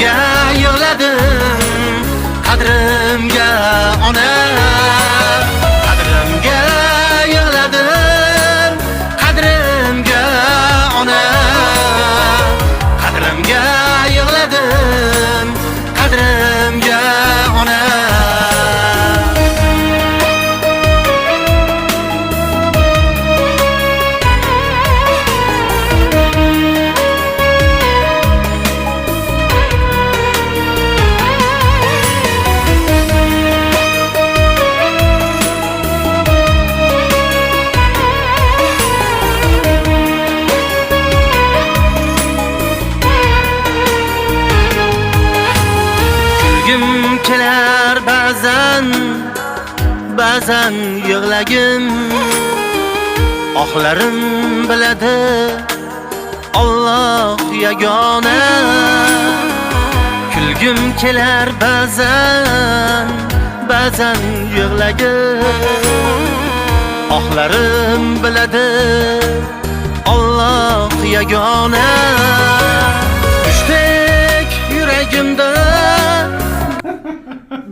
qadrimga yig'ladim, qadrimga ona, qadrimga yig'ladim, qadrimga ona, qadrimga yig'ladim, qadrimga ona. Kelar ba'zan yig'lagim, ohlarim biladi Alloh yagona. Kulgim kelar ba'zan yig'lagim, ohlarim biladi Alloh yagona. Düştek yuragimda.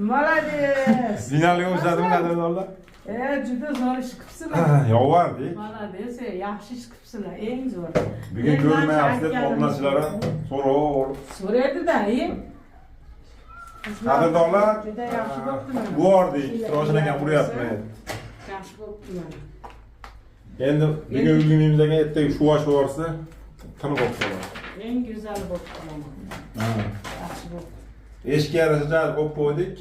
Молодец. Finalga o'xshadim qadrdonlar. Juda zo'r ish qilibsizlar. Yovardi. Молодец, yaxshi ish qilibsizlar, eng zo'r. Bugun ko'rmayapsiz, obunachilar ham so'raydi-da, qadrdonlar. Juda yaxshi bo'pti. Bu ordi, Roshan akam uryapti. Yaxshi bo'pti. Endi bugun uyimizga ertaga shuva-shuvarsa tiniq o'xshaydi. Eng go'zal bo'pti mana. Yaxshi bo'pti. Eshikka yarasha qo'yib qo'ydik.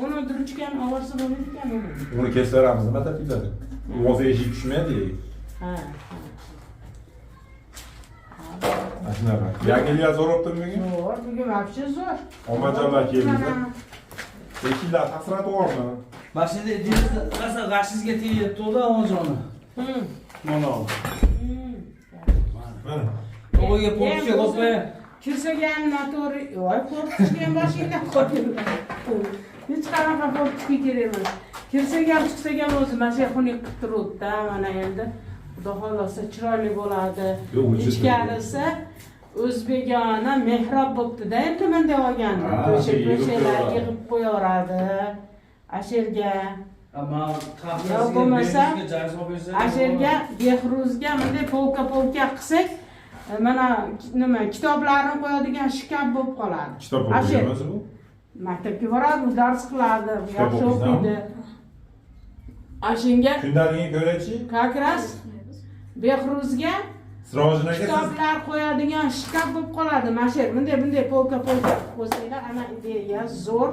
Uni durchgan ovorsa bo'lmaydi ekan uni. Uni kesaramiz, nima topiladi? O'zi eshik tushmaydi. Ha. Shunaqa. Yangiliklar so'rabdim bugun. Zo'r, bugun вообще zo'r. Omajonlar keldi. Eshiklar hasrat bormi? Başında elimizde kasa karşınızga tegib to'da Amazon'u. Mana. Mana. O'g'ilga po'pcha qo'yib. Kirsagan noto'g'ri, voy qo'rqishgan boshingdan qo'yinglar. Hech qanaqa qo'rqishga kerak emas. Kirsagan chiqsagan o'zi mana shu xunuk qilib turibdi-da, mana endi Xudo xolasa chiroyli bo'ladi. Ichkarisi o'zbegona mehrob bo'pti-da, endi menda olganda. Ko'cha-ko'chalar yig'ib qo'yaveradi. Asherga Ama bo'lmasa, asherga Behruzga bunday polka qilsak, mana nima kitoblarni qo'yadigan shkaf bo'lib qoladi. Kitob o'qiymiz bu. Maktabga boradi, dars qiladi, yaxshi o'qiydi. Ashinga Kundaligiga ko'ra-chi? как раз Behruzga Sirojinaga kitoblar qo'yadigan shkaf bo'lib qoladi. Mana shu bunday polka qo'ysanglar, ana ideya zo'r.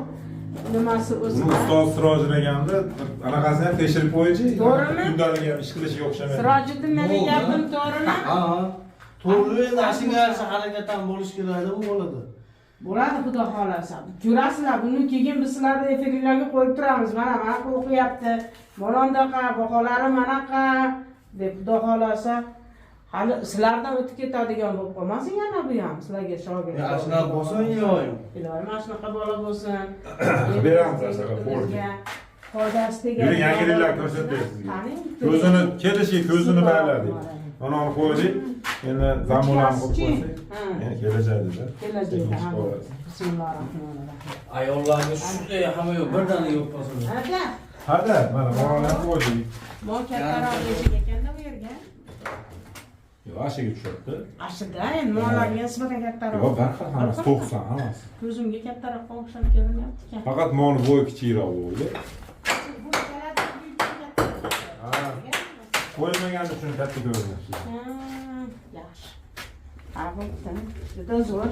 Nimasi o'zi? Ustoz Sirojinagamni anaqasini ham tekshirib qo'ychi. To'g'rimi? Kundaligiga ish qilishiga o'xshamaydi. Sirojiddin nima gapim to'g'rimi? Ha. To'g'ri, endi ashunga yarasha harakatdan bo'lish kerak, u bo'ladi. Bo'ladi, Xudo xolasa. Ko'rasizlar, buni keyin biz sizlarni efirlarga qo'yib turamiz. Mana o'qiyapti. Bolondaqa, baholari manaqa deb Xudo xolasa hali sizlardan o'tib ketadigan bo'lib qolmasin yana bu ham sizlarga shogird. Ya shunaqa bo'lsin, iloyim. Iloyim, mana shunaqa bola bo'lsin. Beramiz asaga forga. Foydasi tegar. Yuring, yangiliklar ko'rsatdik sizga. Ko'zini kelishi, ko'zini bayladik. Mana uni qo'ydik. Endi zamonlarni qo'yib qo'ysak. Endi kelajakda. Kelajakda. Bismillahirrohmanirrohim. Ayollarga shunday hamma yo'q, birdaniga yo'q bo'lsin. Hada, mana bolalar qo'ydik. mo kattaroq yeshik ekanda bu yerga. Yo'q, ashiga tushibdi. Ashida, endi molarga nisbatan kattaroq. Yo'q, barxil hammasi 90 hammasi. Ko'zimga kattaroq o'xshab kelinyapti ekan. Faqat moni bo'yi kichikroq bo'ldi. Qo'ymagan uchun katta ko'rinyapti. Yaxshi. Ha, bo'pti. Juda zo'r.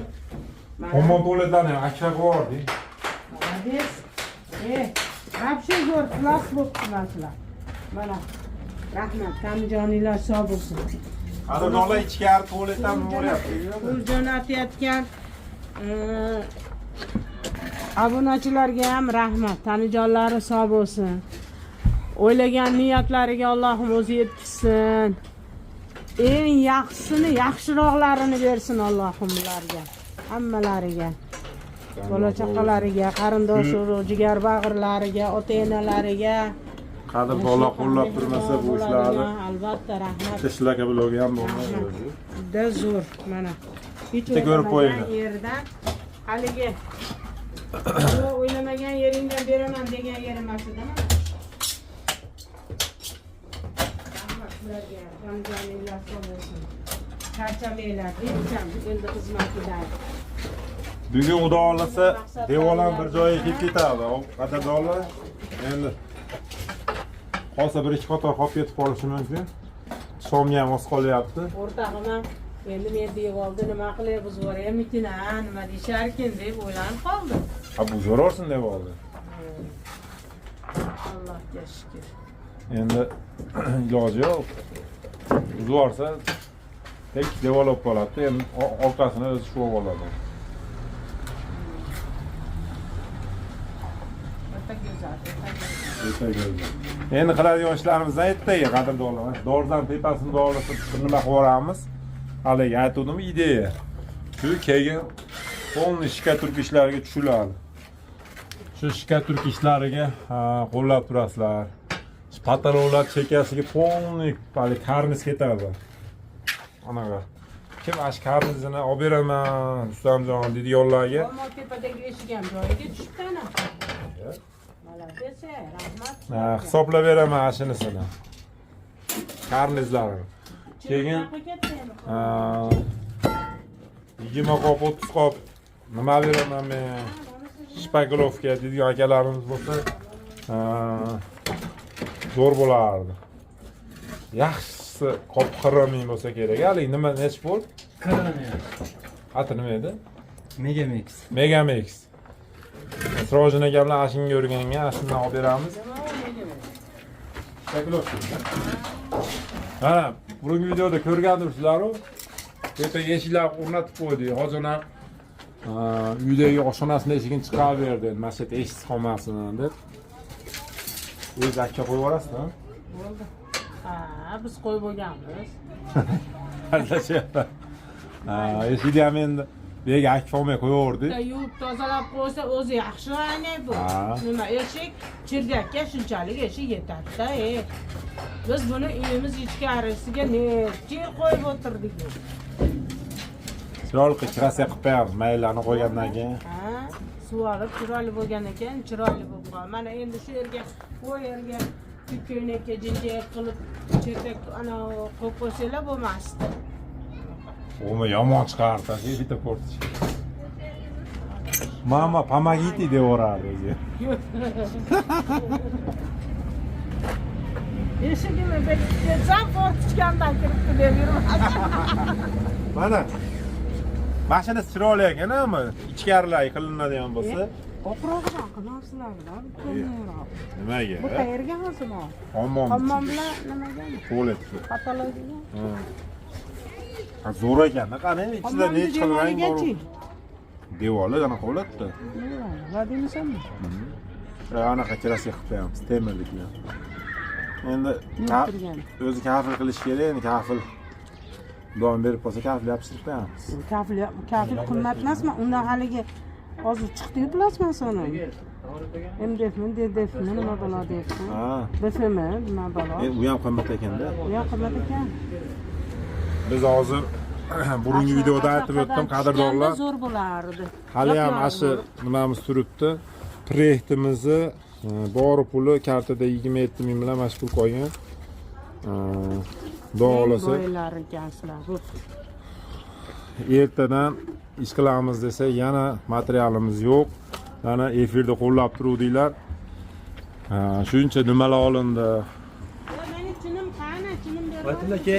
Omon to'ladan ham akcha bordi. Молодец. Вообще zo'r, xlos bo'pti masala. Mana. Rahmat, Tamijoninglar sog' bo'lsin. Qadrdonlar ichkari to'ladan nima bo'lyapti? O'zjon aytayotgan obunachilarga ham rahmat. Tanijonlari sog' bo'lsin. O'ylagan niyatlariga Allohim o'zi yetkazsin. Eng yaxshisini, yaxshiroqlarini bersin Allohim ularga, hammalariga. Bola chaqalariga, qarindosh urug', jigar bag'irlariga, ota-onalariga. Qadr bola qo'llab turmasa bu ishlarni albatta rahmat. Ishlarga blogi ham bo'lmaydi. Juda zo'r mana. Bitta ko'rib qo'yinglar. Yerdan haligi o'ylamagan yeringdan beraman degan yerim aslida. Rahmat sizlarga, joninglar sog' bo'lsin. Charchamanglar, endi xizmatidagi. Bugun xudo xolasa devorlar bir joyga kelib ketadi. Qadrdonlar endi qolsa bir ikki qator qolib ketib qolishi mumkin. Shomga ham oz qolyapti. O'rtog'im endi men devorni nima qilib buzib yuboraymikin, nima deyisharkin deb o'ylanib qoldim. Ha buzib yuborsin devorni. Allohga shukr. Endi iloji yo'q. Buzib yuborsa tek devorlab qoladi. Endi orqasini o'zi shuvib oladi. Endi qiladigan ishlarimizdan aytdiki, qadrdonlar. Doridan tepasini dorilatib nima qilib yuboramiz? Haligi aytdim ideya. Shu keyin polni shikaturk ishlariga tushiladi. Shu shikaturk ishlariga qo'llab turasizlar. Pataloqlar chekasiga polni hali karniz ketadi. Anaqa. Kim ash karnizini olib beraman, Ustamjon dedi yo'llarga. Ammo tepadagi eshik ham joyiga tushibdi ana. Malades, rahmat. Hisoblab beraman ashinisini. Karnizlarni. Keyin 20 qop, 30 qop nima beraman men? Shpagilovka deydigan akalarimiz bo'lsa, zo'r bo'lardi. Yaxshisi qop 40 ming bo'lsa kerak. Hali nima nech pul? 40 ming. Ati nima edi? Megamix. Megamix. Srojin aka bilan ashinga o'rganga ashindan olib beramiz. Shpagilovka. Ha, burungi videoda ko'rgandirsizlar-ku. Bitta eshiklar o'rnatib qo'ydik. Hozir ham uydagi oshxonasining eshigini chiqarib berdi. Mana shu yerda eshik qolmasin deb. O'zi akka qo'yib yuborasiz-da? Bo'ldi. Ha, biz qo'yib bo'lganmiz. Aralashayapti. Eshikni ham endi bega akka olmay qo'yaverdik. Yuvib tozalab qo'ysa o'zi yaxshi aynan bu. Nima eshik chirgakka shunchalik eshik yetadi-da. Biz buni uyimiz ichkarisiga necha yil qo'yib o'tirdik. Chiroyli kirasiya qilib qo'yamiz, maylarni qo'ygandan keyin. Ha, suv olib chiroyli bo'lgandan keyin chiroyli bo'lib qoladi. Mana endi shu yerga, bu yerga ko'ynakka jinjak qilib chetak ana qo'yib qo'ysanglar bo'lmasdi. Umi yomon chiqardi, bitta portish. Mama pomogите devoradi o'zi. Eshigini bekitsam portichkandan kiribdi deb yuribdi. Mana mashinasi chiroyli ekan-mi? Ichkarilar qilinadigan bo'lsa, Oqroqroq qilasizlar-da, ko'proq. nimaga? Bu qayerga hozir bor? Hammom. Hammom bilan nimaga? Tualetga. Patologiyaga. Ha, zo'r ekan-da, qani ichida ne chiqilgan bor. Devorlar ana qo'latdi. Va deymisanmi? Anaqa kirasiya qilib qo'yamiz, temirlikni. Endi o'zi kafil qilish kerak, endi kafil don berib qolsa kafil yopishtirib qo'yamiz. Kafil qimmat emasmi? Undan haligi hozir chiqdi-yu plasmasani. MDFmi, DDFmi, nima bo'ladi debdi. Ha. BFM, nima bo'ladi? U ham qimmat ekan-da. U ham qimmat ekan. Biz hozir burungi videoda aytib o'tdim, qadrdonlar. Zo'r bo'lardi. Hali ham ashi nimamiz turibdi. Prehtimizni bor puli kartada 27 ming bilan mashg'ul qo'ygan. Xudo xolasa Boylar ekansizlar. ertadan ish qilamiz desa yana materialimiz yo'q. Mana efirda qo'llab turuvdinglar. Shuncha nimalar olindi. Meni chinim qani, chinim berib. Ayting aka.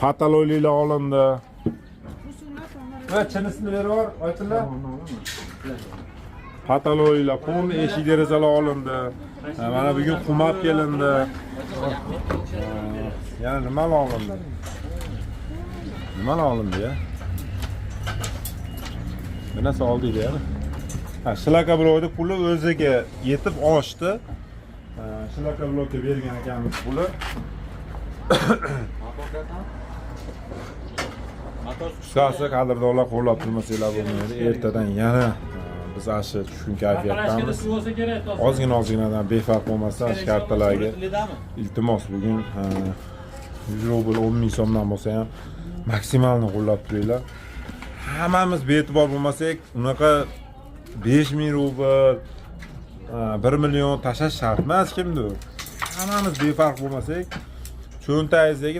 Patologlar olindi. Ha, chinisini berib yubor, aytinglar. Patologlar, qum eshik derazalar olindi. Mana bugun qumab kelindi. Yana nimalar olindi? Nimalar olindi ya? Bunasi oldik ya. Ha, Shlaka blokda puli o'ziga yetib oshdi. Shlaka blokka bergan ekanmiz puli. Qisqasi qadrdonlar qo'llab turmasanglar bo'lmaydi. Ertadan yana biz ashi tushkun kayfiyatdamiz. Ozgina befarq bo'lmasdan kartalarga iltimos bugun 100 rubl 10 ming so'mdan bo'lsa ham maksimalni qo'llab turinglar. hammamiz bee'tibor bo'lmasak, unaqa 5000 rubl, 1 million tashlash shart emas kimdir. Hammamiz befarq bo'lmasak, cho'ntagingizdagi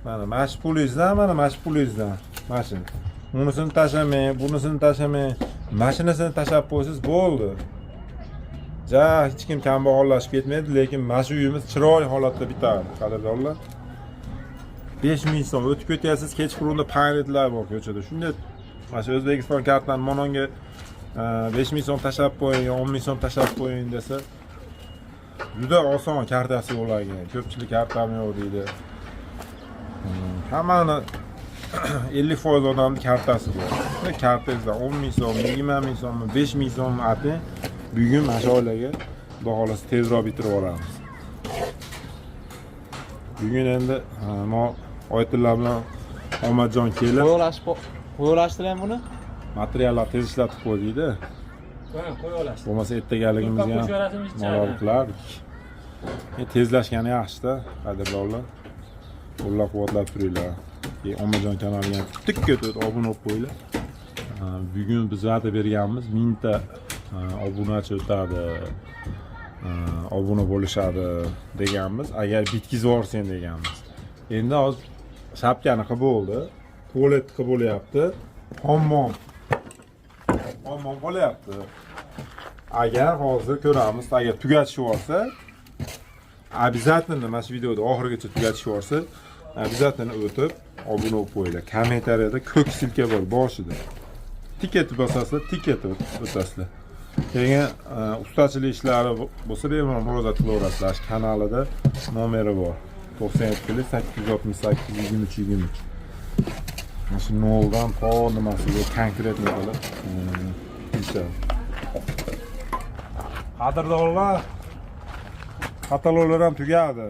mana shu pulingizdan, mana shu pulingizdan, mashina. Unisini tashlamang, bunisini tashlamang, mashinasini tashlab qo'ysiz bo'ldi. Ja, hech kim kambag'allashib ketmaydi, lekin mana shu uyimiz chiroyli holatda bitadi, qadrdonlar. 5000 so'm o'tib ketyapsiz, kechqurunda paynetlar bor ko'chada. Shunday mana shu O'zbekiston kartani mononga 5000 so'm tashlab qo'ying, 10000 so'm tashlab qo'ying desa, juda oson kartasi bo'larkan. Ko'pchilik kartam yo'q deydi. Hammani 50% odamning kartasi bor. Kartangizda 10000 so'm, 20000 so'm, 5000 so'm ating. Bugun mana shu oilaga xudo xolasa tezroq bitirib yuboramiz. Bugun endi oytillar bilan Omadjon kelib qo'yolashtirgan buni? materiallar tez ishlatib qo'ydikda. Qo'y olasiz. Bo'lmasa ertagaligimizga ham malol qilardik. Tezlashgani yaxshi-da, qadrdonlar. Qo'llab-quvvatlab turinglar. Omadjon kanaliga tikka obuna bo'lib qo'yinglar. Bugun biz va'da berganmiz 1000 ta obunachi o'tadi, obuna bo'lishadi deganmiz. Agar bitkizib yuborsang deganmiz. Endi hozir shapkani qilib bo'ldi, tualet qilib bo'lyapti, hammom bo'lyapti. Agar hozir ko'ramiz, agar tugatishib yuborsa, обязательно mana shu videoda oxirigacha tugatishib yuborsa, обязательно o'tib obuna bo'lib qo'yinglar. Kommentariyada ko'k silka bor boshida. Tik etib bosasizlar, tik etib o'tasizlar. Keyin ustachilik ishlari bo'lsa, bemalol murojaat qilaverasizlar. Kanalida nomeri bor. 97 868 23 23. Mana shu noldan to nimasiga konkretni qilib ishlar. Qadrdonlar, kataloglar ham tugadi.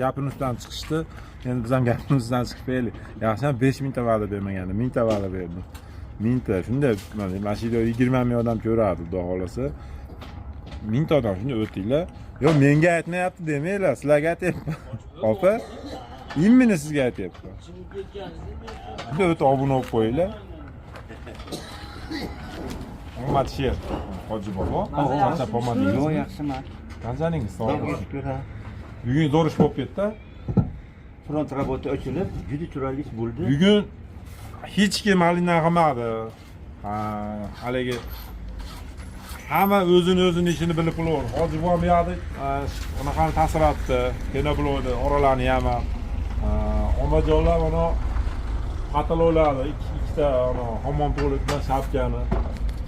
Gapimizdan chiqishdi. Endi biz ham gapimizdan chiqib qo'yaylik. Yaxshi, 5000 ta va'da bermagandi, 1000 ta va'da berdim. 1000 ta, shunday mana shu yerda 20 ming odam ko'radi, xudo xolasa. 1000 ta odam shunday o'tinglar. Yo, menga aytmayapti demanglar, sizlarga aytyapman. Opa, immini sizga aytyapman. Shunday o'tib obuna bo'lib qo'yinglar. Hurmat sher, Hoji bobo. Qancha pomadingiz? Yo'q, yaxshiman. Qanchaningiz sog' bo'ling. Shukr. Bugun zo'r ish bo'lib ketdi. Front работа ochilib, juda chiroyli bo'ldi. Bugun hech kim malindan qilmadi. Haligi hamma o'zini ishini bilib qo'yadi. Hozir bu ham yoqdi, unaqani ta'siratdi. Kena bo'ldi, oralarni ham. Omajonlar mana kataloglarni ikkita hammom to'liq bilan shapkani.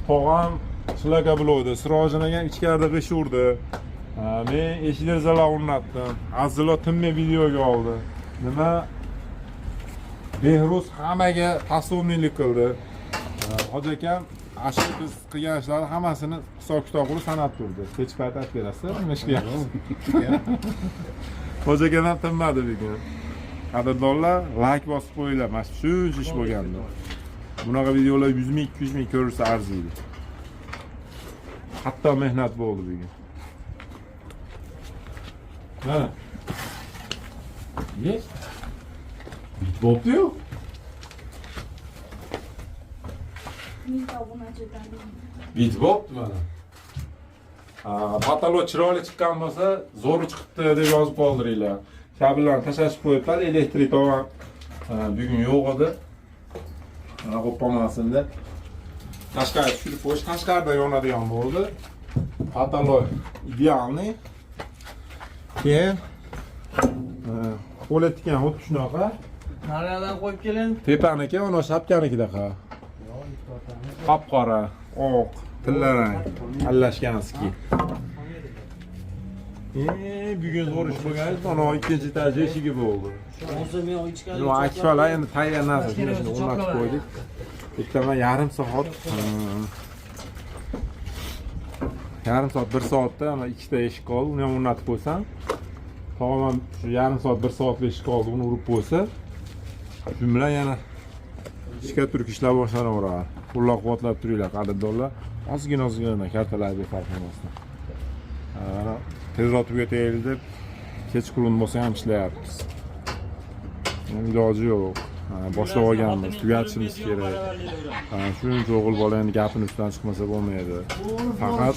Tog'am shularga bo'ldi. Sirojini ham ichkarida g'ish urdi. Men eshik derazalar o'rnatdim. Azizlar tinmay videoga oldi. Nima? Behruz hammaga tasavvurlik qildi. Hoji akam ashib biz qilgan ishlarni hammasini hisob-kitob qilib sanab turdi. Hech payt aytib berasiz, nima ish qilyapsiz? Hoji akam ham tinmadi bugun. Qadrdonlar, like bosib qo'yinglar. Mana shu ish bo'lganda. Bunaqa videolar 100 ming, 200 ming ko'rsa arziydi. Hatto mehnat bo'ldi bugun. Mana. Yes. Bo'pti-yu. Bit bo'pti mana. Patolog chiroyli chiqqan bo'lsa, zo'ri chiqibdi deb yozib qoldiringlar. Kabellarni tashlashib qo'yiblar, elektrik to'g'an bugun yo'q edi. Qo'yib qolmasin deb. Tashqariga tushirib qo'yish, tashqarida yonadigan bo'ldi. Patolog idealniy. Keyin qo'letga xuddi shunaqa. Nariyadan qo'yib keling. Tepaniki, ana shapkanikidaqa. Qop-qora, oq, tillarang, aralashganski. Bugun zo'r ish bo'lgan, mana ikkinchi etaj eshigi bo'ldi. Hozir men ichkari. Yo, aktual endi tayyor narsa, shuni o'rnatib qo'ydik. Bittaman yarim soat, 1 soatda ana ikkita eshik qoldi, uni ham o'rnatib qo'ysam, tog'am shu yarim soat 1 soatlik eshik qoldi, uni urib qo'ysa, shu bilan yana ishga turib ishlar boshlanaveradi. Qo'llab-quvvatlab turinglar, qadrdonlar. Ozgina kartalarga farq qilmasdan. Ana tezroq tugataylik deb kechqurun bo'lsa ham ishlayapmiz. Iloji yo'q. boshlab olganmiz, tugatishimiz kerak. Shuncha o'g'il bolani gapini ustidan chiqmasa bo'lmaydi. Faqat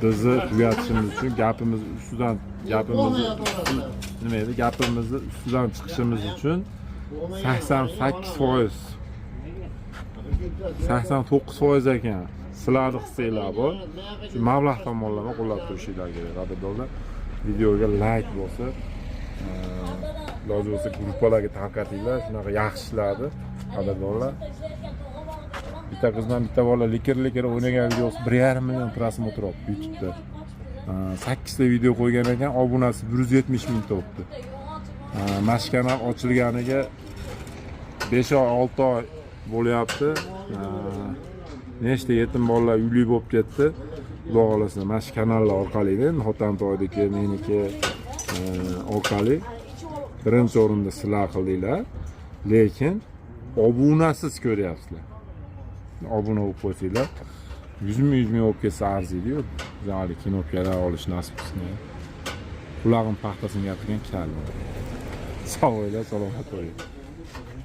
bizni tugatishimiz uchun gapimiz ustidan nima edi? Gapimizni ustidan chiqishimiz uchun 88%, 89% ekan. Sizlarning hissanglar bor. Shu mablag' tomonlama qo'llab turishinglar kerak, qadrdonlar. Videoga like bo'lsa, iloji bo'lsa gruppalarga tarqatinglar, shunaqa yaxshi ishlarni, qadrdonlar. Bitta qizdan bitta bola likir o'ynagan videosi 1,5 million prosmotr oldi YouTube'da. 8 ta video qo'ygan ekan, obunasi 170 mingta bo'libdi. Mana shu kanal ochilganiga 5-6 oy bo'lyapti. Nechta yetim bolalar uyli bo'lib ketdi. Xudo xolasa mana shu kanallar orqali, Xotan to'ydagi, meniki orqali birinchi o'rinda sizlar qildinglar. Lekin obunasiz ko'ryapsizlar. Obuna bo'lib qo'ysanglar, 100 ming olib ketsa arziydi-yu. Bizali kinopkalar olish nasib qilsin. Qulog'im paxtasini gapirgan kal. Sog' bo'ling, salomat bo'ling.